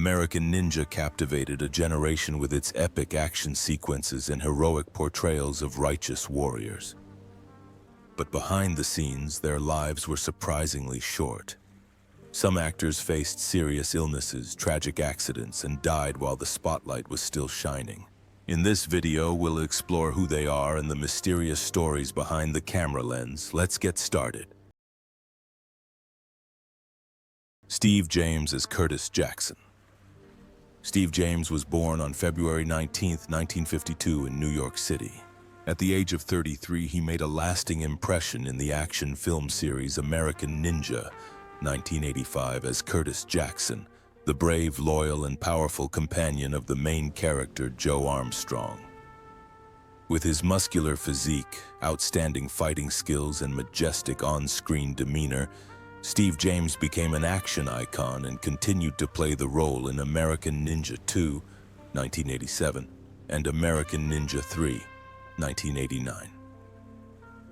American Ninja captivated a generation with its epic action sequences and heroic portrayals of righteous warriors. But behind the scenes, their lives were surprisingly short. Some actors faced serious illnesses, tragic accidents, and died while the spotlight was still shining. In this video, we'll explore who they are and the mysterious stories behind the camera lens. Let's get started. Steve James as Curtis Jackson. Steve James was born on February 19, 1952 in New York City. At the age of 33, he made a lasting impression in the action film series American Ninja, 1985, as Curtis Jackson, the brave, loyal, and powerful companion of the main character Joe Armstrong. With his muscular physique, outstanding fighting skills, and majestic on-screen demeanor, Steve James became an action icon and continued to play the role in American Ninja 2, 1987, and American Ninja 3, 1989.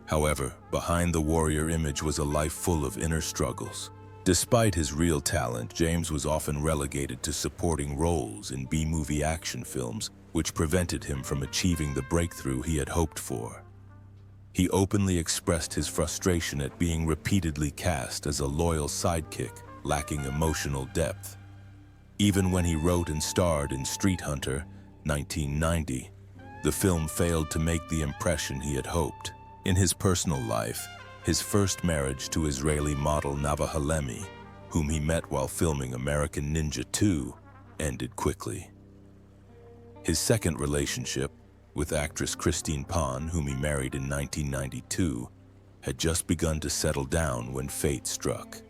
However, behind the warrior image was a life full of inner struggles. Despite his real talent, James was often relegated to supporting roles in B-movie action films, which prevented him from achieving the breakthrough he had hoped for. He openly expressed his frustration at being repeatedly cast as a loyal sidekick, lacking emotional depth. Even when he wrote and starred in Street Hunter, 1990, the film failed to make the impression he had hoped. In his personal life, his first marriage to Israeli model Nava Halemi, whom he met while filming American Ninja 2, ended quickly. His second relationship, with actress Christine Pon, whom he married in 1992, had just begun to settle down when fate struck.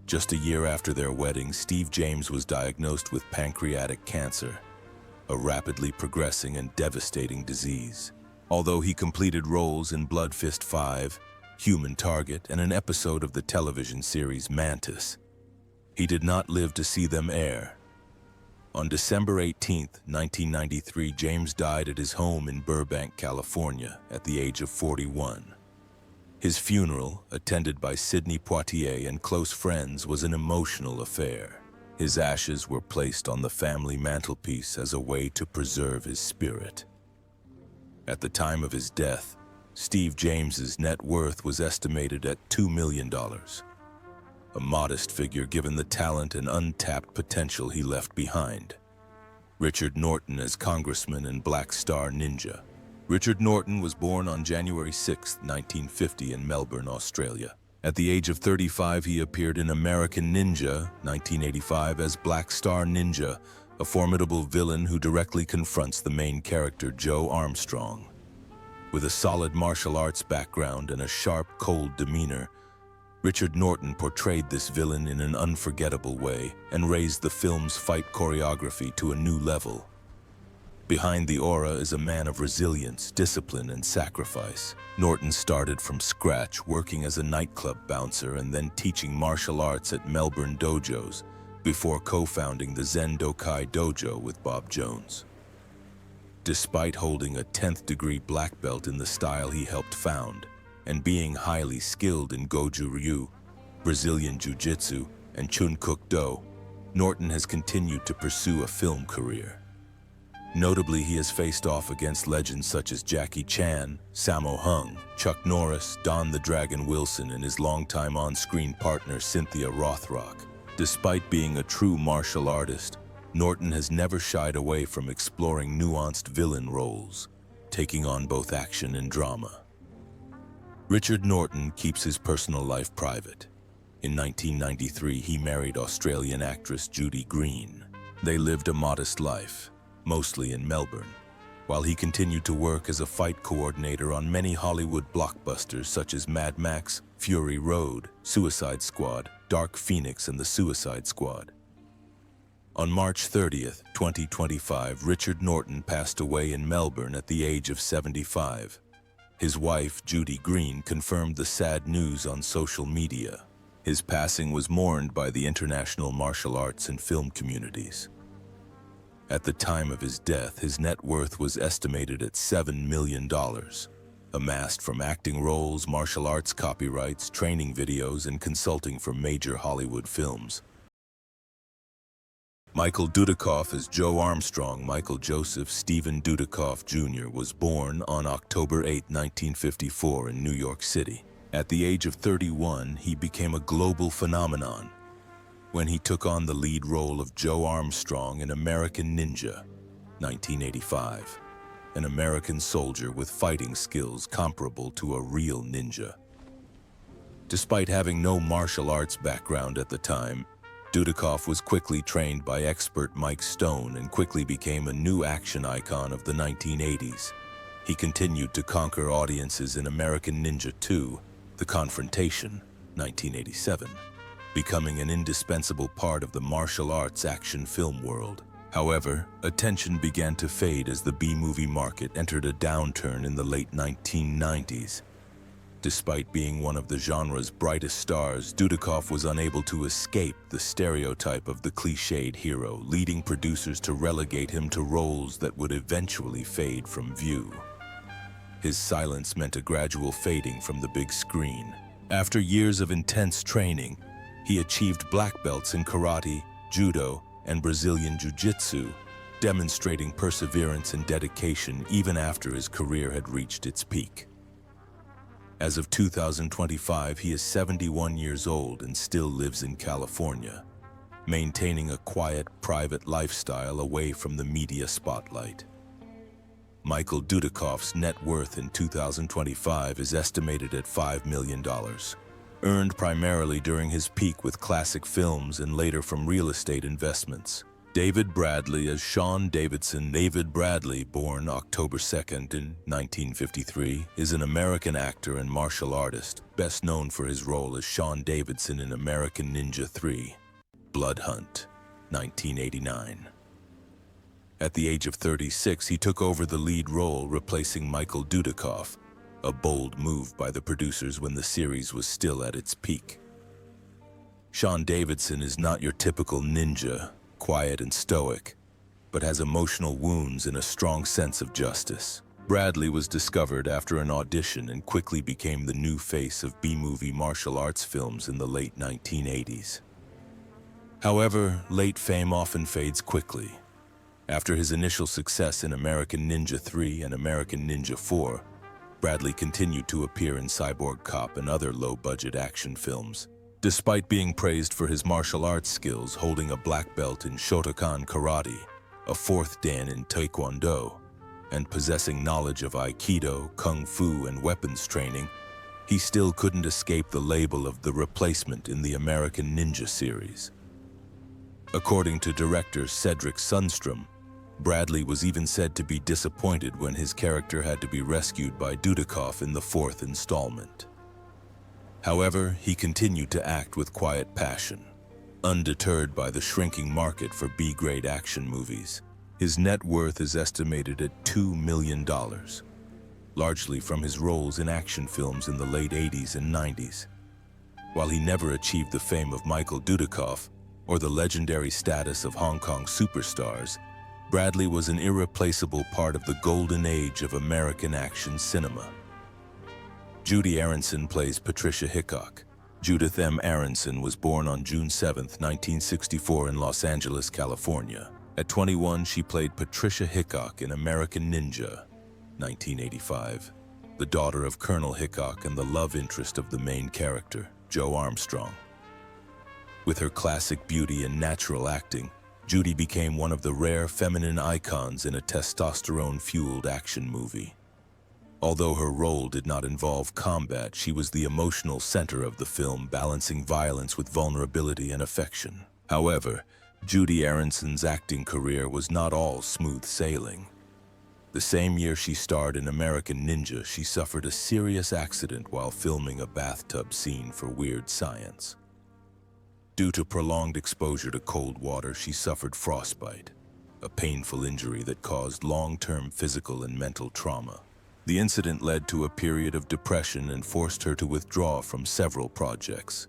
Just a year after their wedding, Steve James was diagnosed with pancreatic cancer, a rapidly progressing and devastating disease. Although he completed roles in Blood Fist 5, Human Target, and an episode of the television series Mantis, he did not live to see them air. On December 18, 1993, James died at his home in Burbank, California, at the age of 41. His funeral, attended by Sidney Poitier and close friends, was an emotional affair. His ashes were placed on the family mantelpiece as a way to preserve his spirit. At the time of his death, Steve James's net worth was estimated at $2 million. A modest figure given the talent and untapped potential he left behind. Richard Norton as Congressman in Black Star Ninja. Richard Norton was born on January 6, 1950 in Melbourne, Australia. At the age of 35, he appeared in American Ninja, 1985, as Black Star Ninja, a formidable villain who directly confronts the main character Joe Armstrong. With a solid martial arts background and a sharp, cold demeanor, Richard Norton portrayed this villain in an unforgettable way and raised the film's fight choreography to a new level. Behind the aura is a man of resilience, discipline, and sacrifice. Norton started from scratch, working as a nightclub bouncer and then teaching martial arts at Melbourne dojos before co-founding the Zen Dokai Dojo with Bob Jones. Despite holding a 10th degree black belt in the style he helped found, and being highly skilled in Goju Ryu, Brazilian Jiu-Jitsu, and Chun Kuk Do, Norton has continued to pursue a film career. Notably, he has faced off against legends such as Jackie Chan, Sammo Hung, Chuck Norris, Don the Dragon Wilson, and his longtime on-screen partner Cynthia Rothrock. Despite being a true martial artist, Norton has never shied away from exploring nuanced villain roles, taking on both action and drama. Richard Norton keeps his personal life private. In 1993, he married Australian actress Judy Green. They lived a modest life, mostly in Melbourne, while he continued to work as a fight coordinator on many Hollywood blockbusters such as Mad Max, Fury Road, Suicide Squad, Dark Phoenix, and The Suicide Squad. On March 30, 2025, Richard Norton passed away in Melbourne at the age of 75. His wife, Judy Green, confirmed the sad news on social media. His passing was mourned by the international martial arts and film communities. At the time of his death, his net worth was estimated at $7 million, amassed from acting roles, martial arts copyrights, training videos, and consulting for major Hollywood films. Michael Dudikoff as Joe Armstrong. Michael Joseph Stephen Dudikoff Jr. was born on October 8, 1954 in New York City. At the age of 31, he became a global phenomenon when he took on the lead role of Joe Armstrong in American Ninja, 1985, an American soldier with fighting skills comparable to a real ninja. Despite having no martial arts background at the time, Dudikoff was quickly trained by expert Mike Stone and quickly became a new action icon of the 1980s. He continued to conquer audiences in American Ninja 2, The Confrontation, 1987, becoming an indispensable part of the martial arts action film world. However, attention began to fade as the B-movie market entered a downturn in the late 1990s. Despite being one of the genre's brightest stars, Dudikoff was unable to escape the stereotype of the cliched hero, leading producers to relegate him to roles that would eventually fade from view. His silence meant a gradual fading from the big screen. After years of intense training, he achieved black belts in karate, judo, and Brazilian jiu-jitsu, demonstrating perseverance and dedication even after his career had reached its peak. As of 2025, he is 71 years old and still lives in California, maintaining a quiet, private lifestyle away from the media spotlight. Michael Dudikoff's net worth in 2025 is estimated at $5 million, earned primarily during his peak with classic films and later from real estate investments. David Bradley as Sean Davidson. David Bradley, born October 2nd in 1953, is an American actor and martial artist, best known for his role as Sean Davidson in American Ninja 3, Blood Hunt, 1989. At the age of 36, he took over the lead role, replacing Michael Dudikoff, a bold move by the producers when the series was still at its peak. Sean Davidson is not your typical ninja, quiet and stoic, but has emotional wounds and a strong sense of justice. Bradley was discovered after an audition and quickly became the new face of B-movie martial arts films in the late 1980s. However, late fame often fades quickly. After his initial success in American Ninja 3 and American Ninja 4, Bradley continued to appear in Cyborg Cop and other low-budget action films. Despite being praised for his martial arts skills, holding a black belt in Shotokan Karate, a fourth dan in Taekwondo, and possessing knowledge of Aikido, Kung Fu, and weapons training, he still couldn't escape the label of the replacement in the American Ninja series. According to director Cedric Sundstrom, Bradley was even said to be disappointed when his character had to be rescued by Dudikoff in the fourth installment. However, he continued to act with quiet passion, undeterred by the shrinking market for B-grade action movies. His net worth is estimated at $2 million, largely from his roles in action films in the late 80s and 90s. While he never achieved the fame of Michael Dudikoff or the legendary status of Hong Kong superstars, Bradley was an irreplaceable part of the golden age of American action cinema. Judy Aronson plays Patricia Hickok. Judith M. Aronson was born on June 7, 1964 in Los Angeles, California. At 21, she played Patricia Hickok in American Ninja, 1985, the daughter of Colonel Hickok and the love interest of the main character, Joe Armstrong. With her classic beauty and natural acting, Judy became one of the rare feminine icons in a testosterone-fueled action movie. Although her role did not involve combat, she was the emotional center of the film, balancing violence with vulnerability and affection. However, Judy Aronson's acting career was not all smooth sailing. The same year she starred in American Ninja, she suffered a serious accident while filming a bathtub scene for Weird Science. Due to prolonged exposure to cold water, she suffered frostbite, a painful injury that caused long-term physical and mental trauma. The incident led to a period of depression and forced her to withdraw from several projects.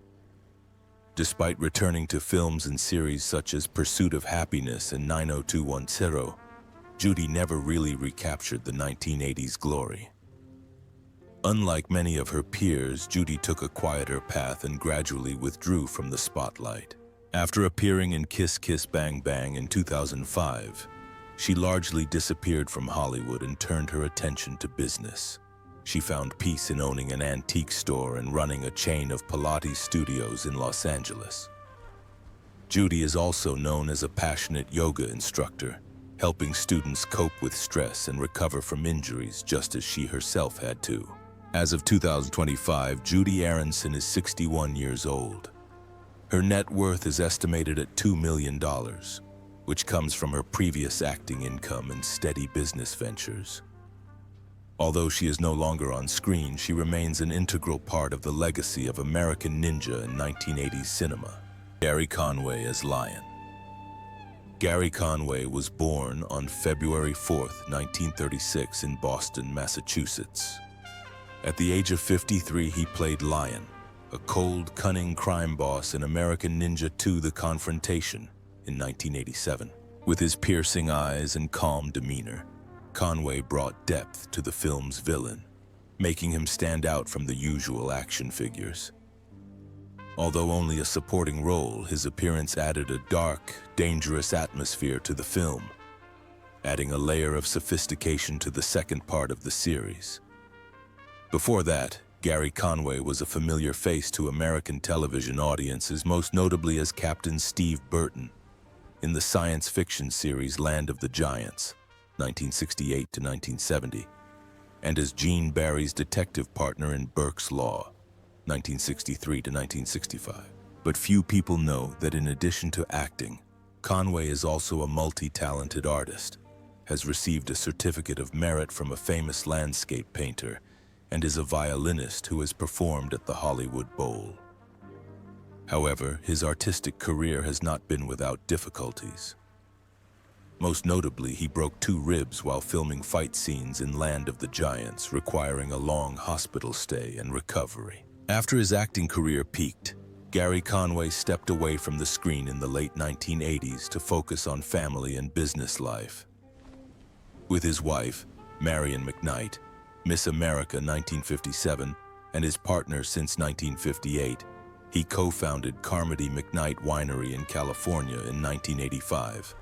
Despite returning to films and series such as Pursuit of Happiness and 90210, Judy never really recaptured the 1980s glory. Unlike many of her peers, Judy took a quieter path and gradually withdrew from the spotlight. After appearing in Kiss Kiss Bang Bang in 2005, she largely disappeared from Hollywood and turned her attention to business. She found peace in owning an antique store and running a chain of Pilates studios in Los Angeles. Judy is also known as a passionate yoga instructor, helping students cope with stress and recover from injuries just as she herself had to. As of 2025, Judy Aronson is 61 years old. Her net worth is estimated at $2 million, which comes from her previous acting income and steady business ventures. Although she is no longer on screen, she remains an integral part of the legacy of American Ninja in 1980s cinema. Gary Conway as Lion. Gary Conway was born on February 4, 1936 in Boston, Massachusetts. At the age of 53, he played Lion, a cold, cunning crime boss in American Ninja 2: The Confrontation in 1987. With his piercing eyes and calm demeanor, Conway brought depth to the film's villain, making him stand out from the usual action figures. Although only a supporting role, his appearance added a dark, dangerous atmosphere to the film, adding a layer of sophistication to the second part of the series. Before that, Gary Conway was a familiar face to American television audiences, most notably as Captain Steve Burton in the science fiction series Land of the Giants, 1968 to 1970, and as Gene Barry's detective partner in Burke's Law, 1963 to 1965. But few people know that in addition to acting, Conway is also a multi-talented artist, has received a certificate of merit from a famous landscape painter, and is a violinist who has performed at the Hollywood Bowl. However, his artistic career has not been without difficulties. Most notably, he broke 2 ribs while filming fight scenes in Land of the Giants, requiring a long hospital stay and recovery. After his acting career peaked, Gary Conway stepped away from the screen in the late 1980s to focus on family and business life. With his wife, Marion McKnight, Miss America 1957, and his partner since 1958, he co-founded Carmody McKnight Winery in California in 1985.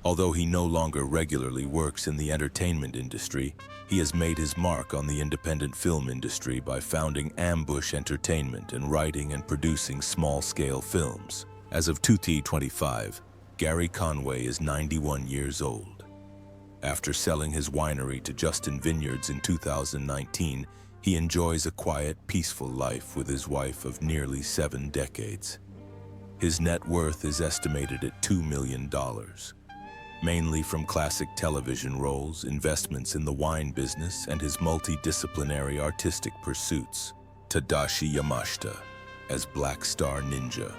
Although he no longer regularly works in the entertainment industry, he has made his mark on the independent film industry by founding Ambush Entertainment and writing and producing small-scale films. As of 2025, Gary Conway is 91 years old. After selling his winery to Justin Vineyards in 2019, he enjoys a quiet, peaceful life with his wife of nearly 7 decades. His net worth is estimated at $2 million, mainly from classic television roles, investments in the wine business, and his multidisciplinary artistic pursuits. Tadashi Yamashita as Black Star Ninja.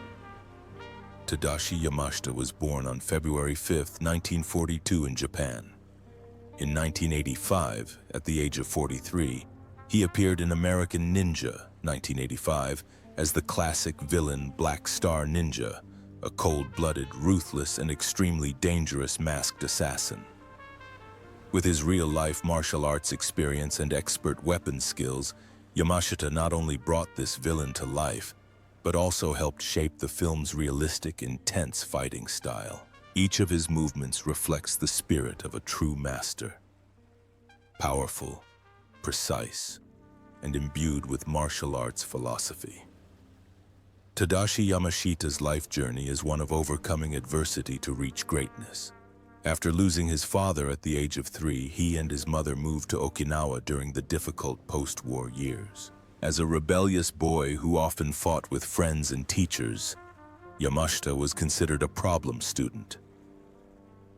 Tadashi Yamashita was born on February 5, 1942 in Japan. In 1985, at the age of 43, he appeared in American Ninja, 1985, as the classic villain Black Star Ninja, a cold-blooded, ruthless, and extremely dangerous masked assassin. With his real-life martial arts experience and expert weapons skills, Yamashita not only brought this villain to life, but also helped shape the film's realistic, intense fighting style. Each of his movements reflects the spirit of a true master. Powerful, precise, and imbued with martial arts philosophy. Tadashi Yamashita's life journey is one of overcoming adversity to reach greatness. After losing his father at the age of 3, he and his mother moved to Okinawa during the difficult post-war years. As a rebellious boy who often fought with friends and teachers, Yamashita was considered a problem student.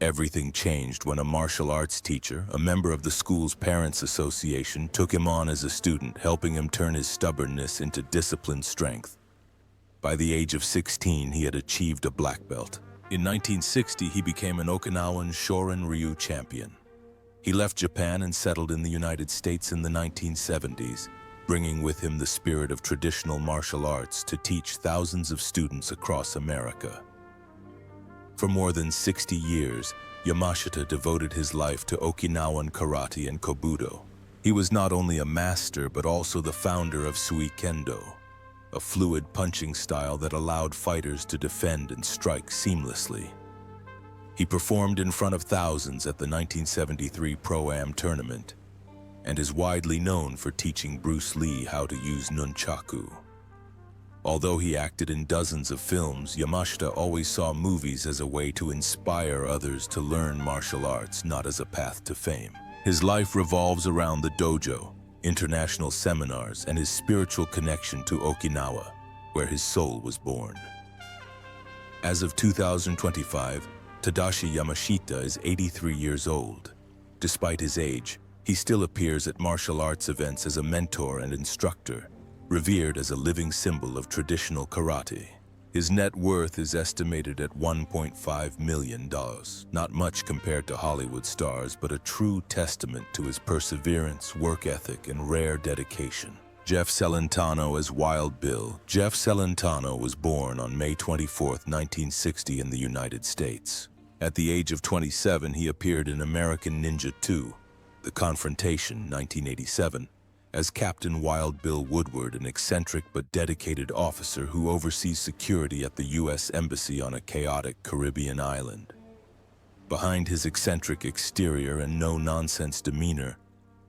Everything changed when a martial arts teacher, a member of the school's parents' association, took him on as a student, helping him turn his stubbornness into disciplined strength. By the age of 16, he had achieved a black belt. In 1960, he became an Okinawan Shorin Ryu champion. He left Japan and settled in the United States in the 1970s, bringing with him the spirit of traditional martial arts to teach thousands of students across America. For more than 60 years, Yamashita devoted his life to Okinawan karate and kobudo. He was not only a master but also the founder of Sui Kendo, a fluid punching style that allowed fighters to defend and strike seamlessly. He performed in front of thousands at the 1973 Pro-Am tournament and is widely known for teaching Bruce Lee how to use nunchaku. Although he acted in dozens of films, Yamashita always saw movies as a way to inspire others to learn martial arts, not as a path to fame. His life revolves around the dojo, international seminars, and his spiritual connection to Okinawa, where his soul was born. As of 2025, Tadashi Yamashita is 83 years old. Despite his age, he still appears at martial arts events as a mentor and instructor, revered as a living symbol of traditional karate. His net worth is estimated at $1.5 million, not much compared to Hollywood stars, but a true testament to his perseverance, work ethic, and rare dedication. Jeff Celentano as Wild Bill. Jeff Celentano was born on May 24, 1960 in the United States. At the age of 27, he appeared in American Ninja 2, The Confrontation, 1987, as Captain Wild Bill Woodward, an eccentric but dedicated officer who oversees security at the U.S. Embassy on a chaotic Caribbean island. Behind his eccentric exterior and no-nonsense demeanor,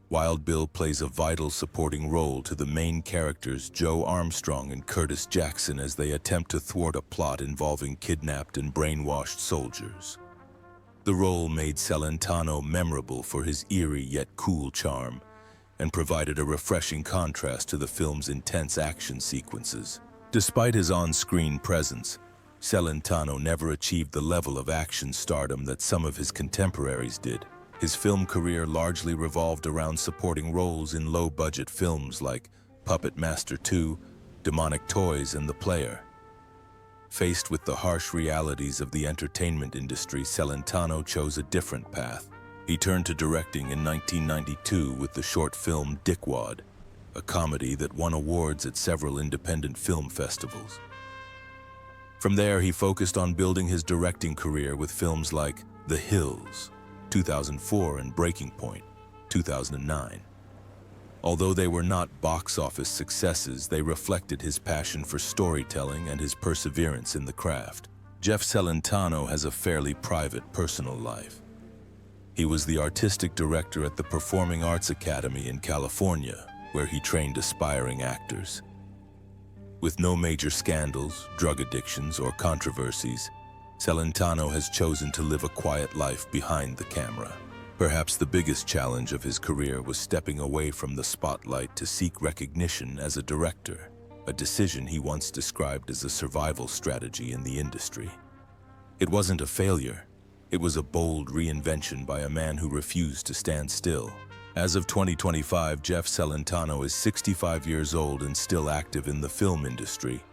Wild Bill plays a vital supporting role to the main characters Joe Armstrong and Curtis Jackson as they attempt to thwart a plot involving kidnapped and brainwashed soldiers. The role made Celentano memorable for his eerie yet cool charm, and provided a refreshing contrast to the film's intense action sequences. Despite his on-screen presence, Celentano never achieved the level of action stardom that some of his contemporaries did. His film career largely revolved around supporting roles in low-budget films like Puppet Master 2, Demonic Toys, and The Player. Faced with the harsh realities of the entertainment industry, Celentano chose a different path. He turned to directing in 1992 with the short film Dickwad, a comedy that won awards at several independent film festivals. From there, he focused on building his directing career with films like The Hills, 2004, and Breaking Point, 2009. Although they were not box office successes, they reflected his passion for storytelling and his perseverance in the craft. Jeff Celentano has a fairly private personal life. He was the artistic director at the Performing Arts Academy in California, where he trained aspiring actors. With no major scandals, drug addictions, or controversies, Celentano has chosen to live a quiet life behind the camera. Perhaps the biggest challenge of his career was stepping away from the spotlight to seek recognition as a director, a decision he once described as a survival strategy in the industry. It wasn't a failure. It was a bold reinvention by a man who refused to stand still. As of 2025, Jeff Celentano is 65 years old and still active in the film industry,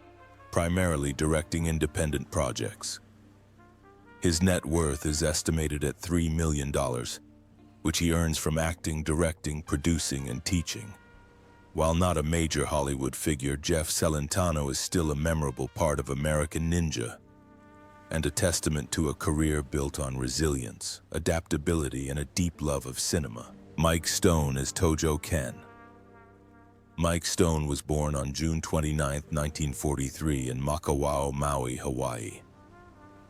primarily directing independent projects. His net worth is estimated at $3 million, which he earns from acting, directing, producing, and teaching. While not a major Hollywood figure, Jeff Celentano is still a memorable part of American Ninja, and a testament to a career built on resilience, adaptability, and a deep love of cinema. Mike Stone as Tojo Ken. Mike Stone was born on June 29, 1943 in Makawao, Maui, Hawaii.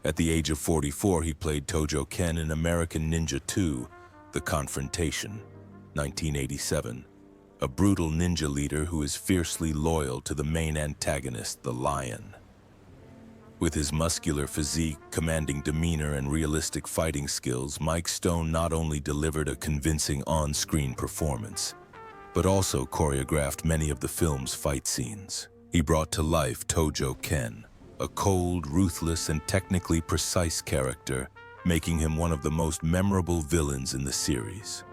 At the age of 44, he played Tojo Ken in American Ninja 2, The Confrontation, 1987, a brutal ninja leader who is fiercely loyal to the main antagonist, the Lion. With his muscular physique, commanding demeanor, and realistic fighting skills, Mike Stone not only delivered a convincing on-screen performance, but also choreographed many of the film's fight scenes. He brought to life Tojo Ken, a cold, ruthless, and technically precise character, making him one of the most memorable villains in the series.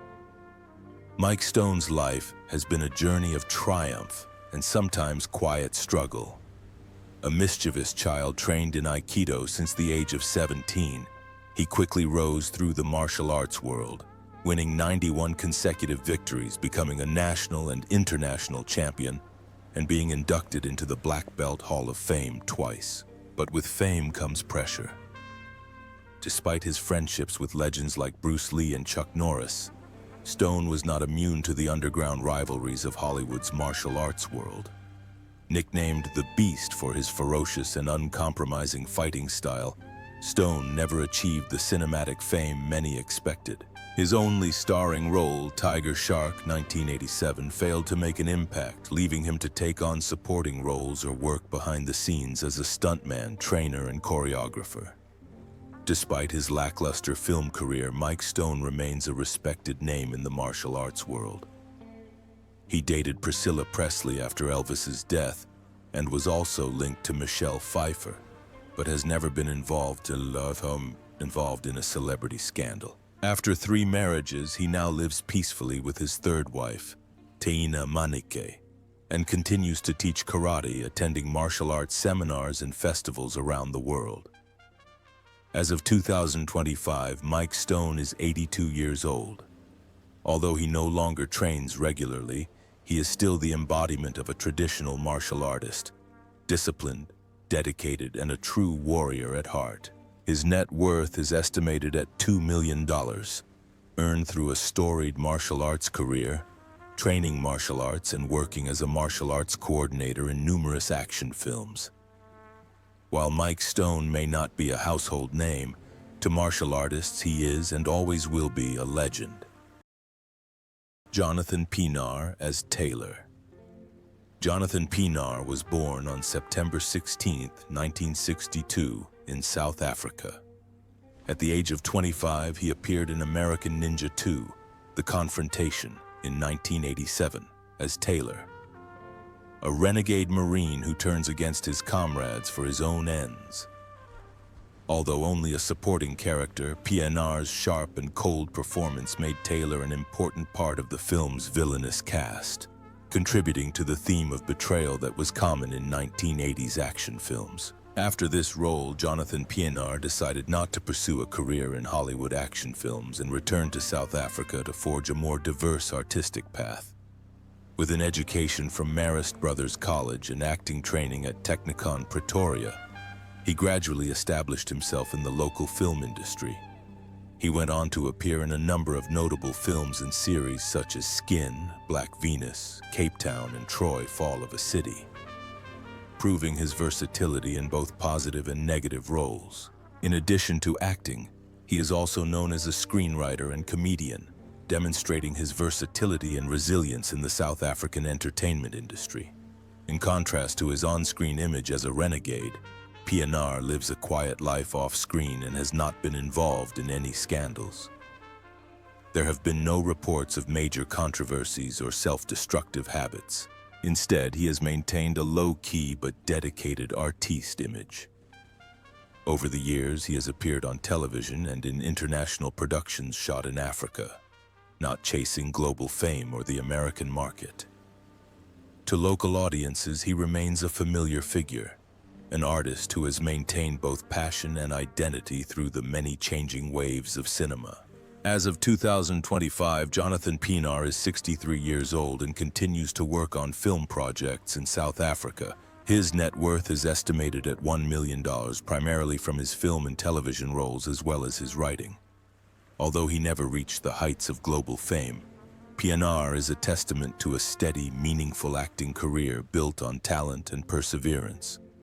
Mike Stone's life has been a journey of triumph and sometimes quiet struggle. A mischievous child trained in Aikido since the age of 17, he quickly rose through the martial arts world, winning 91 consecutive victories, becoming a national and international champion, and being inducted into the Black Belt Hall of Fame twice. But with fame comes pressure. Despite his friendships with legends like Bruce Lee and Chuck Norris, Stone was not immune to the underground rivalries of Hollywood's martial arts world. Nicknamed the Beast for his ferocious and uncompromising fighting style, Stone never achieved the cinematic fame many expected. His only starring role, Tiger Shark 1987, failed to make an impact, leaving him to take on supporting roles or work behind the scenes as a stuntman, trainer, and choreographer. Despite his lackluster film career, Mike Stone remains a respected name in the martial arts world. He dated Priscilla Presley after Elvis's death and was also linked to Michelle Pfeiffer, but has never been involved in a celebrity scandal. After 3 marriages, he now lives peacefully with his third wife, Teina Manike, and continues to teach karate, attending martial arts seminars and festivals around the world. As of 2025, Mike Stone is 82 years old. Although he no longer trains regularly, he is still the embodiment of a traditional martial artist, disciplined, dedicated, and a true warrior at heart. His net worth is estimated at $2 million, earned through a storied martial arts career, training martial arts and working as a martial arts coordinator in numerous action films. While Mike Stone may not be a household name, to martial artists he is and always will be a legend. Jonathan Pienaar as Taylor. Jonathan Pienaar was born on September 16, 1962, in South Africa. At the age of 25, he appeared in American Ninja 2, The Confrontation, in 1987, as Taylor, a renegade Marine who turns against his comrades for his own ends. Although only a supporting character, Pienaar's sharp and cold performance made Taylor an important part of the film's villainous cast, contributing to the theme of betrayal that was common in 1980s action films. After this role, Jonathan Pienaar decided not to pursue a career in Hollywood action films and returned to South Africa to forge a more diverse artistic path. With an education from Marist Brothers College and acting training at Technikon Pretoria, he gradually established himself in the local film industry. He went on to appear in a number of notable films and series such as Skin, Black Venus, Cape Town, and Troy, Fall of a City, proving his versatility in both positive and negative roles. In addition to acting, he is also known as a screenwriter and comedian, demonstrating his versatility and resilience in the South African entertainment industry. In contrast to his on-screen image as a renegade, Pienaar lives a quiet life off-screen and has not been involved in any scandals. There have been no reports of major controversies or self-destructive habits. Instead, he has maintained a low-key but dedicated artiste image. Over the years, he has appeared on television and in international productions shot in Africa, not chasing global fame or the American market. To local audiences, he remains a familiar figure, an artist who has maintained both passion and identity through the many changing waves of cinema. As of 2025, Jonathan Pienaar is 63 years old and continues to work on film projects in South Africa. His net worth is estimated at $1 million, primarily from his film and television roles as well as his writing. Although he never reached the heights of global fame, Pienaar is a testament to a steady, meaningful acting career built on talent and perseverance.